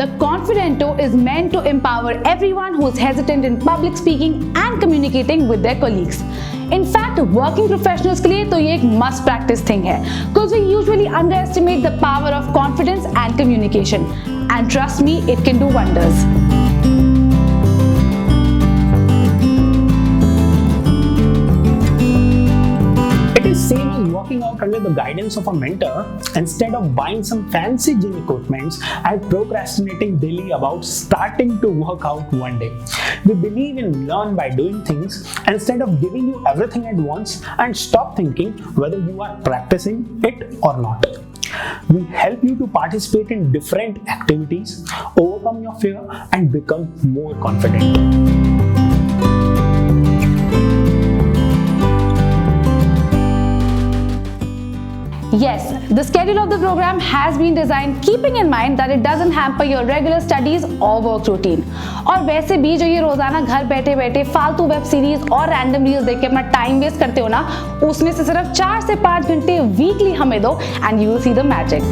The Confidento is meant to empower everyone who is hesitant in public speaking and communicating with their colleagues. In fact, working professionals के लिए तो ये एक must practice thing है, because we usually underestimate the power of confidence and communication. And trust me, it can do wonders. Same as working out under the guidance of a mentor. Instead of buying some fancy gym equipments and procrastinating daily about starting to work out one day. We believe in learn by doing things instead of giving you everything at once and stop thinking whether you are practicing it or not. We help you to participate in different activities, overcome your fear and become more confident. Yes, the schedule of the program has been designed keeping in mind that it doesn't hamper your regular studies or work routine. और वैसे भी जो ये रोजाना घर बैठे बैठे फालतू वेब सीरीज और रैंडम रील्स देख के अपना टाइम वेस्ट करते हो ना, उसमें से सिर्फ 4 से 5 घंटे वीकली हमें दो and you will see the magic.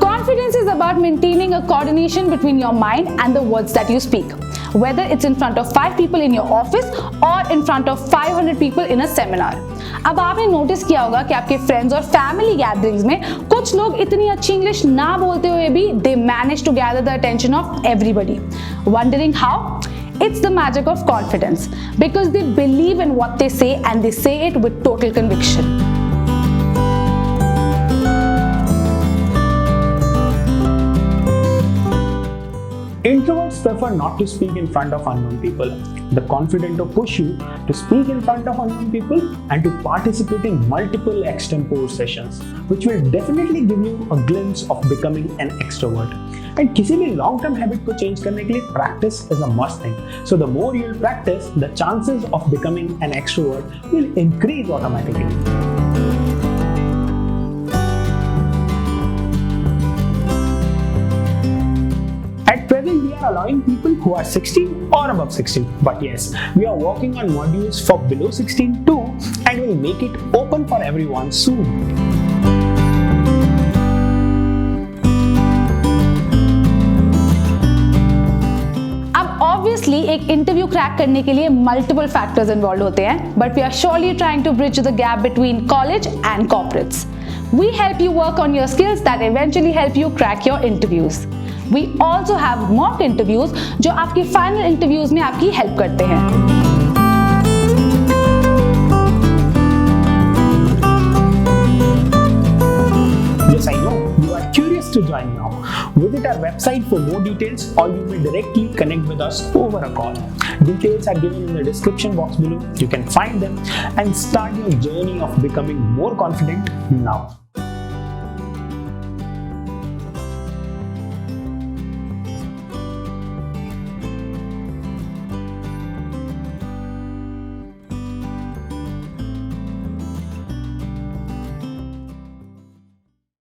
Confidence is about maintaining a coordination between your mind and the words that you speak. Whether it's in front of 5 people in your office or in front of 500 people in a seminar. अब आपने notice किया होगा कि आपके friends और family gatherings में कुछ लोग इतनी अच्छी इंग्लिश ना बोलते हुए भी they manage to gather the attention of everybody. Wondering how? It's the magic of confidence because they believe in what they say and they say it with total conviction. Introverts prefer not to speak in front of unknown people. The Confidento push you to speak in front of unknown people and to participate in multiple extempore sessions, which will definitely give you a glimpse of becoming an extrovert. And किसी भी long term habit को change करने के लिए practice is a must thing. So the more you will practice, the chances of becoming an extrovert will increase automatically. At present, we are allowing people who are 16 or above 16. But yes, we are working on modules for below 16 too, and will make it open for everyone soon. Obviously, एक interview crack करने के लिए multiple factors involve होते हैं, but we are surely trying to bridge the gap between college and corporates. We help you work on your skills that eventually help you crack your interviews. We also have mock interviews जो आपकी final interviews में आपकी help करते हैं. Yes, I know you are curious to join now. Visit our website for more details, or you may directly connect with us over a call. Details are given in the description box below. You can find them and start your journey of becoming more confident now.